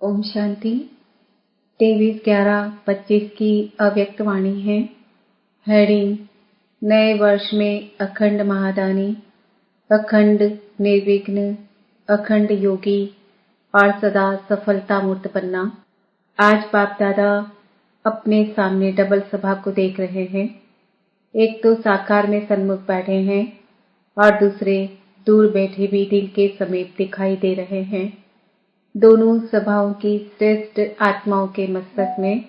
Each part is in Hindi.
ओम शांति। 23/11/25 की अव्यक्त वाणी है। हेडिंग: नए वर्ष में अखंड महादानी, अखंड निर्विघ्न, अखंड योगी और सदा सफलता मूर्त बनना। आज बाप दादा अपने सामने डबल सभा को देख रहे हैं। एक तो साकार में सन्मुख बैठे हैं और दूसरे दूर बैठे भी दिल के समीप दिखाई दे रहे हैं। दोनों सभाओं की श्रेष्ठ आत्माओं के मस्तक में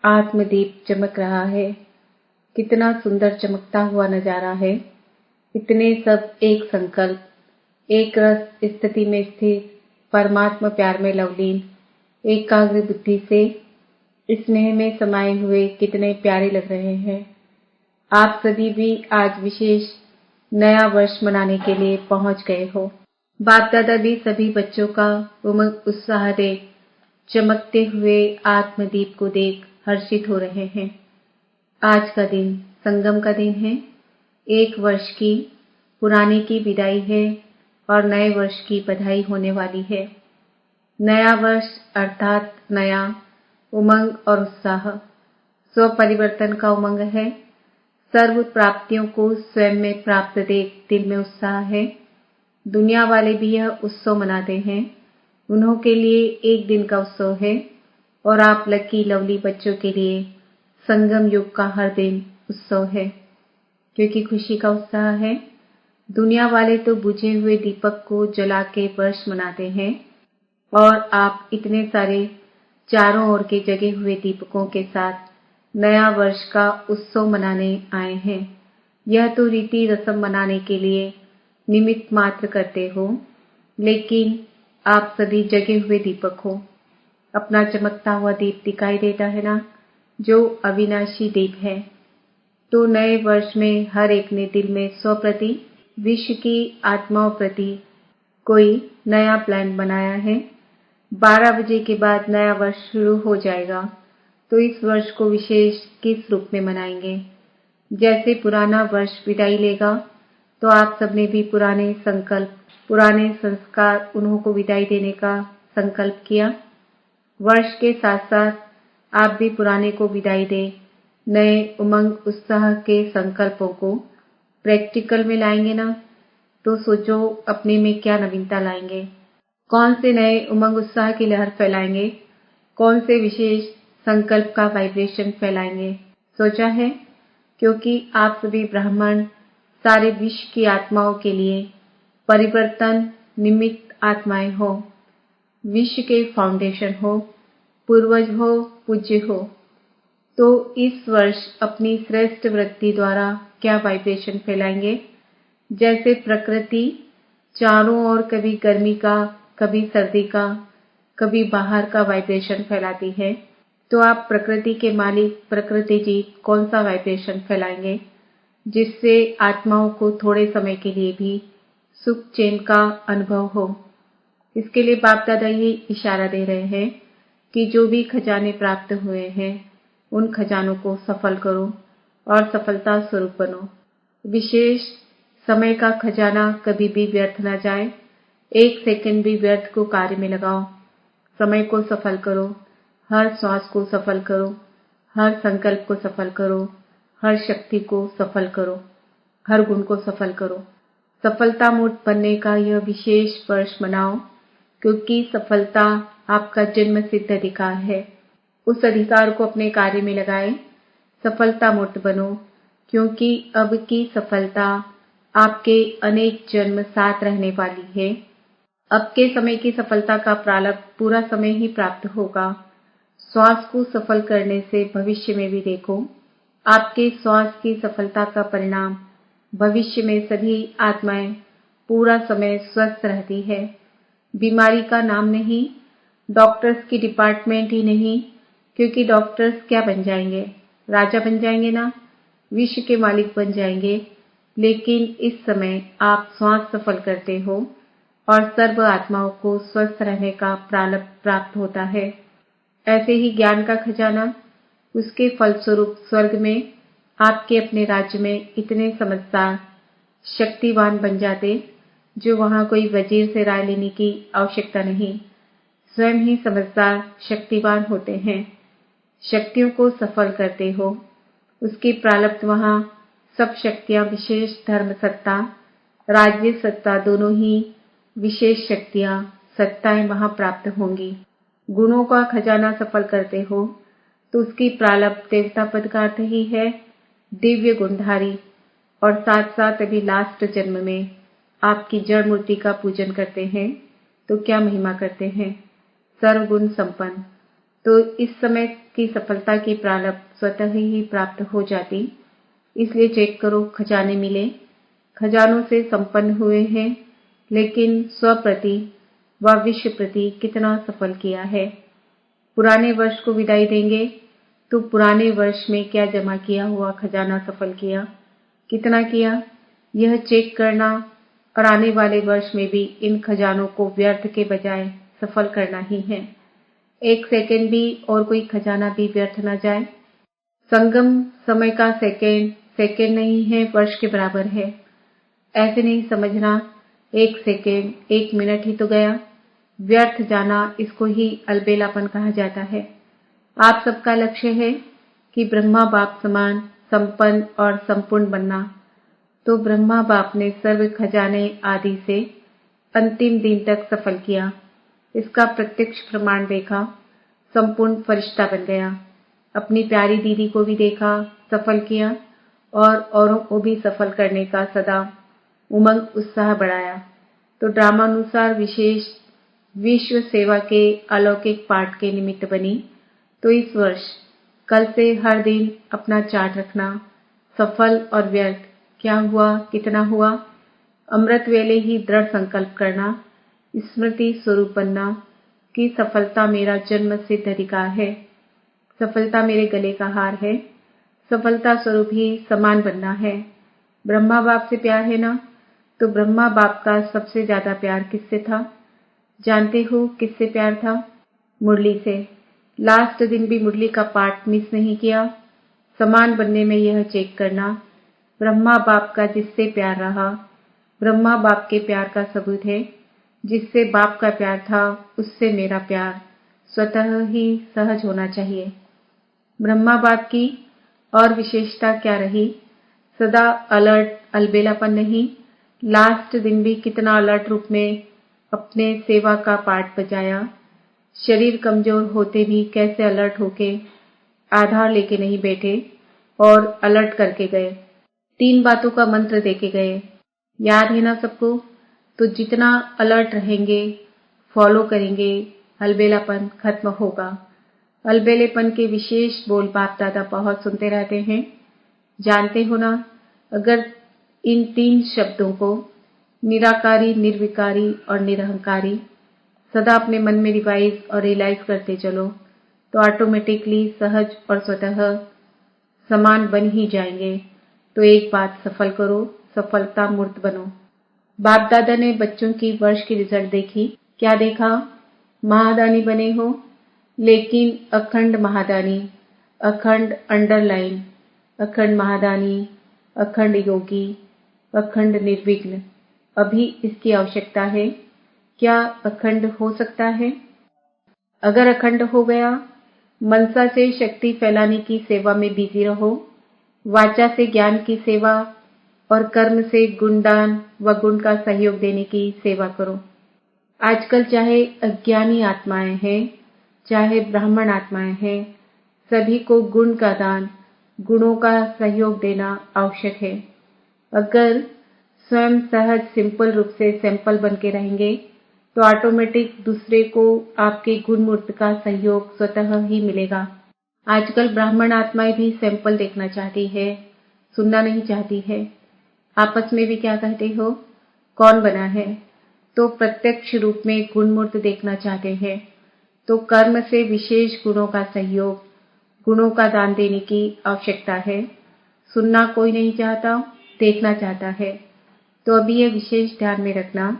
आत्मदीप चमक रहा है। कितना सुंदर चमकता हुआ नजारा है। इतने सब एक संकल्प, एक रस स्थिति में स्थित, परमात्मा प्यार में लवलीन, एकाग्र बुद्धि से स्नेह में समाये हुए कितने प्यारे लग रहे हैं। आप सभी भी आज विशेष नया वर्ष मनाने के लिए पहुंच गए हो। बाप दादा भी सभी बच्चों का उमंग उत्साह देख, चमकते हुए आत्मदीप को देख हर्षित हो रहे हैं। आज का दिन संगम का दिन है। एक वर्ष की पुराने की विदाई है और नए वर्ष की बधाई होने वाली है। नया वर्ष अर्थात नया उमंग और उत्साह, स्व परिवर्तन का उमंग है। सर्व प्राप्तियों को स्वयं में प्राप्त देख दिल में उत्साह है। दुनिया वाले भी यह उत्सव मनाते हैं। उन्हों के लिए एक दिन का उत्सव है और आप लकी लवली बच्चों के लिए संगम युग का हर दिन उत्सव है, क्योंकि खुशी का उत्साह है। दुनिया वाले तो बुझे हुए दीपक को जला के वर्ष मनाते हैं और आप इतने सारे चारों ओर के जगे हुए दीपकों के साथ नया वर्ष का उत्सव मनाने आए हैं। यह तो रीति रस्म मनाने के लिए निमित्त मात्र करते हो, लेकिन आप सभी जगे हुए दीपक हो। अपना चमकता हुआ दीप दिखाई देता है ना, जो अविनाशी दीप है। तो नए वर्ष में हर एक ने दिल में स्व प्रति, विश्व की आत्माओं प्रति कोई नया प्लान बनाया है। 12 बजे के बाद नया वर्ष शुरू हो जाएगा, तो इस वर्ष को विशेष किस रूप में मनाएंगे। जैसे पुराना वर्ष विदाई लेगा, तो आप सबने भी पुराने संकल्प, पुराने संस्कार उन्हों को विदाई देने का संकल्प किया। वर्ष के साथ साथ आप भी पुराने को विदाई दें। नए उमंग उत्साह के संकल्पों को प्रैक्टिकल में लाएंगे ना, तो सोचो अपने में क्या नवीनता लाएंगे। कौन से नए उमंग उत्साह की लहर फैलाएंगे, कौन से विशेष संकल्प का वाइब्रेशन फैलाएंगे। सोचा है? क्योंकि आप सभी ब्राह्मण सारे विश्व की आत्माओं के लिए परिवर्तन निमित्त आत्माएं हो, विश्व के फाउंडेशन हो, पूर्वज हो, पूज्य हो। तो इस वर्ष अपनी श्रेष्ठ वृत्ति द्वारा क्या वाइब्रेशन फैलाएंगे। जैसे प्रकृति चारों ओर कभी गर्मी का, कभी सर्दी का, कभी बाहर का वाइब्रेशन फैलाती है, तो आप प्रकृति के मालिक प्रकृति जी कौन सा वाइब्रेशन फैलाएंगे, जिससे आत्माओं को थोड़े समय के लिए भी सुख चैन का अनुभव हो। इसके लिए बाप दादा ये इशारा दे रहे हैं कि जो भी खजाने प्राप्त हुए हैं, उन खजानों को सफल करो और सफलता स्वरूप बनो। विशेष समय का खजाना कभी भी व्यर्थ न जाए। एक सेकंड भी व्यर्थ को कार्य में लगाओ। समय को सफल करो, हर श्वास को सफल करो, हर संकल्प को सफल करो, हर शक्ति को सफल करो, हर गुण को सफल करो। सफलता मूर्त बनने का यह विशेष वर्ष मनाओ, क्योंकि सफलता आपका जन्म सिद्ध अधिकार है। उस अधिकार को अपने कार्य में लगाएं। सफलता मूर्त बनो, क्योंकि अब की सफलता आपके अनेक जन्म साथ रहने वाली है। अब के समय की सफलता का प्रारंभ पूरा समय ही प्राप्त होगा। श्वास को सफल करने से भविष्य में भी देखो, आपके श्वास की सफलता का परिणाम भविष्य में सभी आत्माएं पूरा समय स्वस्थ रहती है। बीमारी का नाम नहीं, डॉक्टर्स की डिपार्टमेंट ही नहीं, क्योंकि डॉक्टर्स क्या बन जाएंगे, राजा बन जाएंगे ना, विश्व के मालिक बन जाएंगे। लेकिन इस समय आप श्वास सफल करते हो और सर्व आत्माओं को स्वस्थ रहने का प्रारब्ध प्राप्त होता है। ऐसे ही ज्ञान का खजाना, उसके फलस्वरूप स्वर्ग में आपके अपने राज्य में इतने समझदार शक्तिवान बन जाते, जो वहां कोई वजीर से राय लेने की आवश्यकता नहीं। स्वयं ही समझदार शक्तिवान होते हैं, शक्तियों को सफल करते हो। उसकी प्रारब्ध वहाँ सब शक्तियां विशेष धर्म सत्ता, राज्य सत्ता दोनों ही विशेष शक्तियां सत्ताएं वहाँ प्राप्त होंगी। गुणों का खजाना सफल करते हो तो उसकी प्रारब्ध देवता पद का अर्थ ही है दिव्य गुणधारी, और साथ साथ अभी लास्ट जन्म में आपकी जड़ मूर्ति का पूजन करते हैं तो क्या महिमा करते हैं, सर्वगुण संपन्न। तो इस समय की सफलता की प्रारब्ध स्वतः ही प्राप्त हो जाती। इसलिए चेक करो, खजाने मिले, खजानों से संपन्न हुए हैं, लेकिन स्वप्रति व विश्व प्रति कितना सफल किया है। पुराने वर्ष को विदाई देंगे तो पुराने वर्ष में क्या जमा किया हुआ खजाना सफल किया, कितना किया, यह चेक करना, और आने वाले वर्ष में भी इन खजानों को व्यर्थ के बजाय सफल करना ही है। एक सेकेंड भी और कोई खजाना भी व्यर्थ न जाए। संगम समय का सेकेंड सेकेंड नहीं है, वर्ष के बराबर है। ऐसे नहीं समझना एक सेकेंड एक मिनट ही तो गया, व्यर्थ जाना इसको ही अलबेलापन कहा जाता है। आप सबका लक्ष्य है कि ब्रह्मा बाप समान संपन्न और संपूर्ण बनना। तो ब्रह्मा बाप ने सर्व खजाने आदि से अंतिम दिन तक सफल किया, इसका प्रत्यक्ष प्रमाण देखा, संपूर्ण फरिश्ता बन गया। अपनी प्यारी दीदी को भी देखा, सफल किया, और औरों को भी सफल करने का सदा उमंग उत्साह बढ़ाया। तो ड्रामानुसार विशेष विश्व सेवा के अलौकिक पाठ के निमित्त बनी। तो इस वर्ष कल से हर दिन अपना चार्ट रखना, सफल और व्यर्थ क्या हुआ, कितना हुआ। अमृत वेले ही दृढ़ संकल्प करना, स्मृति स्वरूप बनना कि सफलता मेरा जन्म सिद्ध अधिकार है, सफलता मेरे गले का हार है, सफलता स्वरूप ही समान बनना है। ब्रह्मा बाप से प्यार है ना, तो ब्रह्मा बाप का सबसे ज्यादा प्यार किससे था, जानते हो किससे प्यार था? मुरली से। लास्ट दिन भी मुरली का पाठ मिस नहीं किया। समान बनने में यह चेक करना, ब्रह्मा बाप का जिससे प्यार रहा, ब्रह्मा बाप के प्यार का सबूत है। जिससे बाप का प्यार था उससे मेरा प्यार स्वतः ही सहज होना चाहिए। ब्रह्मा बाप की और विशेषता क्या रही? सदा अलर्ट, अलबेलापन नहीं। लास्ट दिन भी कितना अलर्ट रूप में अपने सेवा का पाठ बजाया। शरीर कमजोर होते भी कैसे अलर्ट होके आधार लेके नहीं बैठे और अलर्ट करके गए। 3 बातों का मंत्र देके गए, याद है ना सबको? तो जितना अलर्ट रहेंगे, फॉलो करेंगे, अलबेलापन खत्म होगा। अलबेलेपन के विशेष बोल बाप दादा बहुत सुनते रहते हैं, जानते हो ना? अगर इन 3 शब्दों को निराकारी, निर्विकारी और निरहंकारी सदा अपने मन में रिवाइज और रियलाइज करते चलो तो ऑटोमेटिकली सहज और स्वतः समान बन ही जाएंगे। तो एक बात सफल करो, सफलता मूर्त बनो। बाप दादा ने बच्चों की वर्ष की रिजल्ट देखी, क्या देखा? महादानी बने हो, लेकिन अखंड महादानी, अखंड अंडरलाइन, अखंड महादानी, अखंड योगी, अखंड निर्विघ्न। अभी इसकी आवश्यकता है। क्या अखंड हो सकता है? अगर अखंड हो गया, मनसा से शक्ति फैलाने की सेवा में बिजी रहो, वाचा से ज्ञान की सेवा और कर्म से गुणदान व गुण का सहयोग देने की सेवा करो। आजकल चाहे अज्ञानी आत्माएं हैं, चाहे ब्राह्मण आत्माएं हैं, सभी को गुण का दान, गुणों का सहयोग देना आवश्यक है। अगर स्वयं सहज सिंपल रूप से सैंपल बन के रहेंगे तो ऑटोमेटिक दूसरे को आपके गुण मूर्त का सहयोग स्वतः ही मिलेगा। आजकल ब्राह्मण आत्माएं भी सैंपल देखना चाहती है, सुनना नहीं चाहती है। आपस में भी क्या कहते हो, कौन बना है? तो प्रत्यक्ष रूप में गुण मूर्त देखना चाहते हैं। तो कर्म से विशेष गुणों का सहयोग, गुणों का दान देने की आवश्यकता है। सुनना कोई नहीं चाहता, देखना चाहता है। तो अभी यह विशेष ध्यान में रखना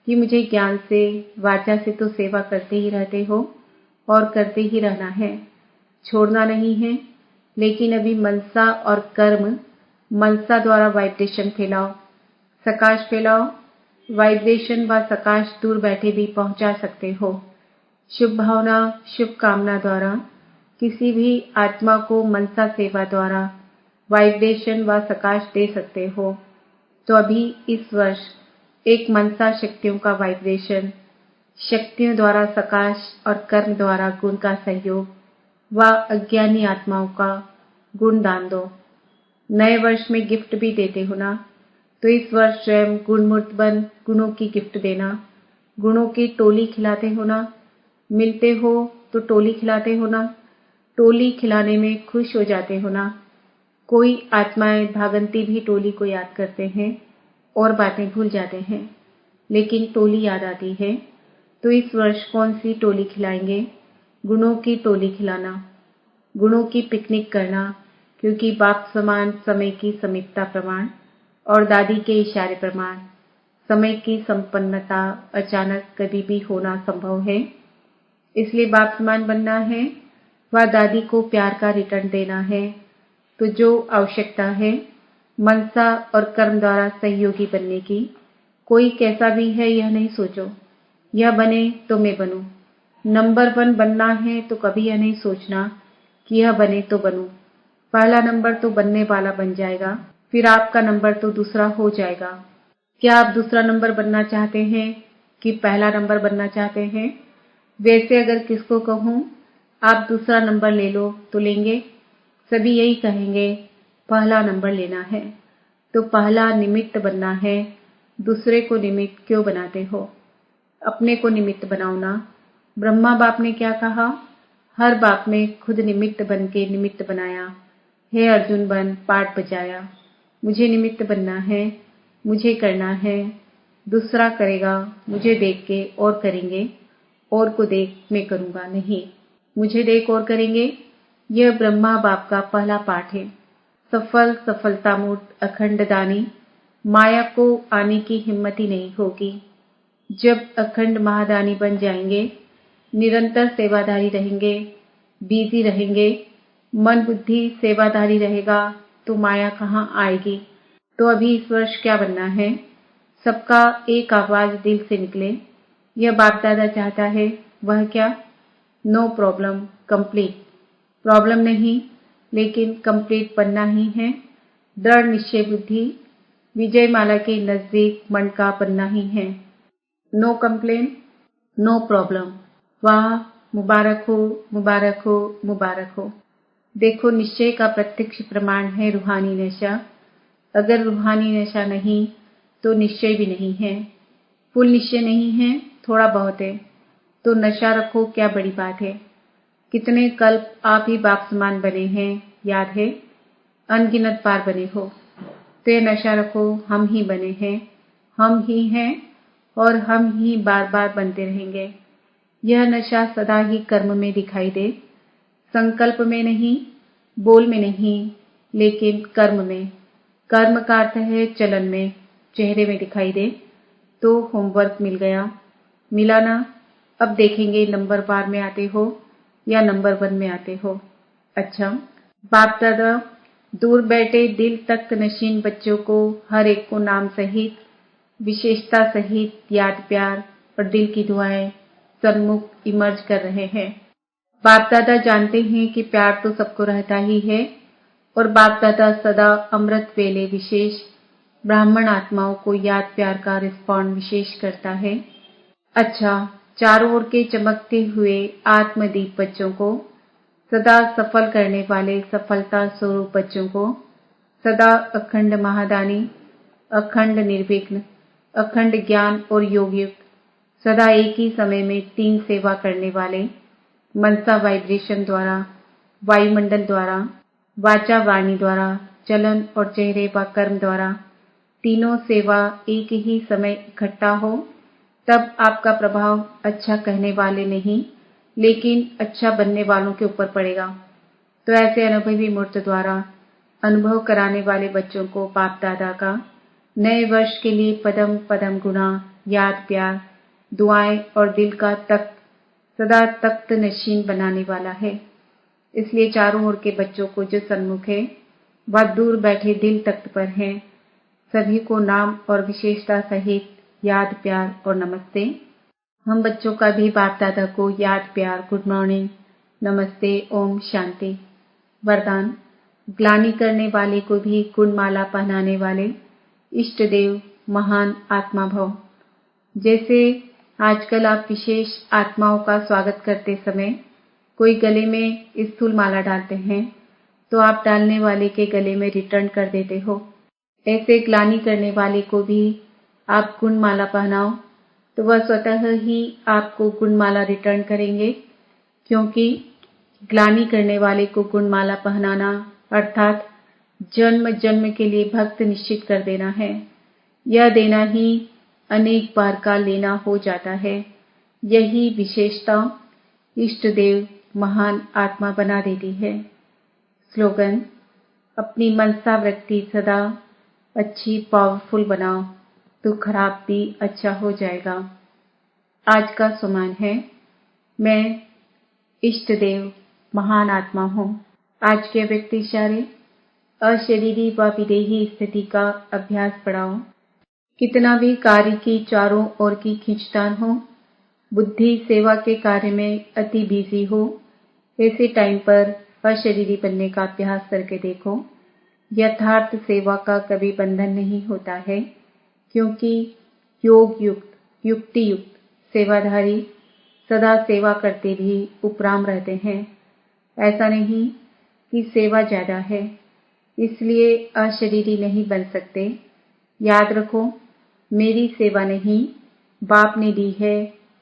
कि मुझे ज्ञान से, वाचा से तो सेवा करते ही रहते हो और करते ही रहना है, छोड़ना नहीं है। लेकिन अभी मनसा और कर्म, मनसा द्वारा वाइब्रेशन फैलाओ, सकाश फैलाओ। वाइब्रेशन व सकाश दूर बैठे भी पहुंचा सकते हो। शुभ भावना, शुभ कामना द्वारा किसी भी आत्मा को मनसा सेवा द्वारा वाइब्रेशन व सकाश दे सकते हो। तो अभी इस वर्ष एक मनसा शक्तियों का वाइब्रेशन, शक्तियों द्वारा सकाश और कर्म द्वारा गुण का सहयोग व अज्ञानी आत्माओं का गुण दान दो। नए वर्ष में गिफ्ट भी देते हो ना, तो इस वर्ष स्वयं गुणमूर्त बन गुणों की गिफ्ट देना। गुणों की टोली खिलाते हो ना, मिलते हो तो टोली खिलाते हो ना, टोली खिलाने में खुश हो जाते हो ना। कोई आत्माएं भागंती भी टोली को याद करते हैं और बातें भूल जाते हैं, लेकिन टोली याद आती है। तो इस वर्ष कौन सी टोली खिलाएंगे? गुणों की टोली खिलाना, गुणों की पिकनिक करना, क्योंकि बाप समान समय की समीपता प्रमाण और दादी के इशारे प्रमाण समय की संपन्नता अचानक कभी भी होना संभव है। इसलिए बाप समान बनना है व दादी को प्यार का रिटर्न देना है। तो जो आवश्यकता है मनसा और कर्म द्वारा सहयोगी बनने की, कोई कैसा भी है यह नहीं सोचो, यह बने तो मैं बनूं। नंबर 1 बनना है तो कभी यह नहीं सोचना कि यह बने तो बनूं। पहला नंबर तो बनने वाला बन जाएगा, फिर आपका नंबर तो दूसरा हो जाएगा। क्या आप दूसरा नंबर बनना चाहते हैं कि पहला नंबर बनना चाहते हैं? वैसे अगर किसको कहूं आप दूसरा नंबर ले लो तो लेंगे? सभी यही कहेंगे पहला नंबर लेना है। तो पहला निमित्त बनना है, दूसरे को निमित्त क्यों बनाते हो? अपने को निमित्त बनाओ ना। ब्रह्मा बाप ने क्या कहा? हर बाप ने खुद निमित्त बन के निमित्त बनाया। हे अर्जुन बन पाठ बजाया। मुझे निमित्त बनना है, मुझे करना है, दूसरा करेगा मुझे देख के और करेंगे, और को देख मैं करूंगा नहीं, मुझे देख और करेंगे। यह ब्रह्मा बाप का पहला पाठ है। सफल सफलता मूर्त अखंड दानी, माया को आने की हिम्मत ही नहीं होगी। जब अखंड महादानी बन जाएंगे, निरंतर सेवाधारी रहेंगे, बिजी रहेंगे, मन बुद्धि सेवाधारी रहेगा तो माया कहाँ आएगी। तो अभी इस वर्ष क्या बनना है? सबका एक आवाज दिल से निकले, यह बाप दादा चाहता है। वह क्या? No problem complete. प्रॉब्लम नहीं, लेकिन कंप्लीट बनना ही है। दृढ़ निश्चय बुद्धि, विजय माला के नजदीक मन का बनना ही है। No complain, no problem. वाह, मुबारक हो, मुबारक हो, मुबारक हो। देखो निश्चय का प्रत्यक्ष प्रमाण है रूहानी नशा। अगर रूहानी नशा नहीं तो निश्चय भी नहीं है। फुल निश्चय नहीं है, थोड़ा बहुत है, तो नशा रखो, क्या बड़ी बात है। कितने कल्प आप ही बाप समान बने हैं, याद है? अनगिनत बार बने हो। तो ये नशा रखो, हम ही बने हैं, हम ही हैं और हम ही बार बार बनते रहेंगे। यह नशा सदा ही कर्म में दिखाई दे, संकल्प में नहीं, बोल में नहीं, लेकिन कर्म में। कर्म का अर्थ है चलन में, चेहरे में दिखाई दे। तो होमवर्क मिल गया, मिला ना? अब देखेंगे नंबर बार में आते हो या नंबर 1 में आते हो। अच्छा, बाप दादा दूर बैठे दिल तख्त नशीन बच्चों को हर एक को नाम सहित, विशेषता सहित याद प्यार और दिल की दुआएं सन्मुख इमर्ज कर रहे हैं। बाप दादा जानते हैं कि प्यार तो सबको रहता ही है, और बाप दादा सदा अमृत वेले विशेष ब्राह्मण आत्माओं को याद प्यार का रिस्पॉन्ड विशेष करता है। अच्छा, चारों ओर के चमकते हुए आत्मदीप बच्चों को, सदा सफल करने वाले सफलता स्वरूप बच्चों को, सदा अखंड महादानी, अखंड निर्विघ्न, अखंड ज्ञान और योग युक्त, सदा एक ही समय में 3 सेवा करने वाले, मनसा वाइब्रेशन द्वारा, वायुमंडल द्वारा, वाचा वाणी द्वारा, चलन और चेहरे व कर्म द्वारा तीनों सेवा एक ही समय इकट्ठा हो, तब आपका प्रभाव अच्छा कहने वाले नहीं लेकिन अच्छा बनने वालों के ऊपर पड़ेगा। तो ऐसे अनुभवी मूर्त द्वारा अनुभव कराने वाले बच्चों को बाप दादा का नए वर्ष के लिए पदम पदम गुना, याद प्यार, दुआएं और दिल का तख्त सदा तख्त नशीन बनाने वाला है। इसलिए चारों ओर के बच्चों को जो सन्मुख है वह दूर बैठे दिल तख्त पर हैं। सभी को नाम और विशेषता सहित याद प्यार और नमस्ते। हम बच्चों का भी बाप दादा को याद प्यार गुड मॉर्निंग, नमस्ते, ओम शांति। वरदान, ग्लानि करने वाले को भी गुणमाला पहनाने वाले इष्ट देव महान आत्मा भव। जैसे आजकल आप विशेष आत्माओं का स्वागत करते समय कोई गले में स्थूल माला डालते हैं तो आप डालने वाले के गले में रिटर्न कर देते हो। ऐसे ग्लानि करने वाले को भी आप गुणमाला पहनाओ तो वह स्वतः ही आपको गुणमाला रिटर्न करेंगे, क्योंकि ग्लानि करने वाले को गुणमाला पहनाना अर्थात जन्म जन्म के लिए भक्त निश्चित कर देना है। यह देना ही अनेक बार का लेना हो जाता है। यही विशेषता इष्ट देव महान आत्मा बना देती है। स्लोगन, अपनी मनसा वृत्ति सदा अच्छी पावरफुल बनाओ तो खराब भी अच्छा हो जाएगा। आज का सुमान है, मैं इष्ट देव महान आत्मा हूँ। आज के व्यक्ति इशारे, अशरीरी व विदेही स्थिति का अभ्यास बढ़ाओ। कितना भी कार्य की चारों ओर की खींचतान हो, बुद्धि सेवा के कार्य में अति बिजी हो, ऐसे टाइम पर अशरीरी बनने का अभ्यास करके देखो। यथार्थ सेवा का कभी बंधन नहीं होता है, क्योंकि योग युक्त युक्ति युक्त सेवाधारी सदा सेवा करते भी उपराम रहते हैं। ऐसा नहीं कि सेवा ज्यादा है इसलिए अशरीरी नहीं बन सकते। याद रखो, मेरी सेवा नहीं, बाप ने दी है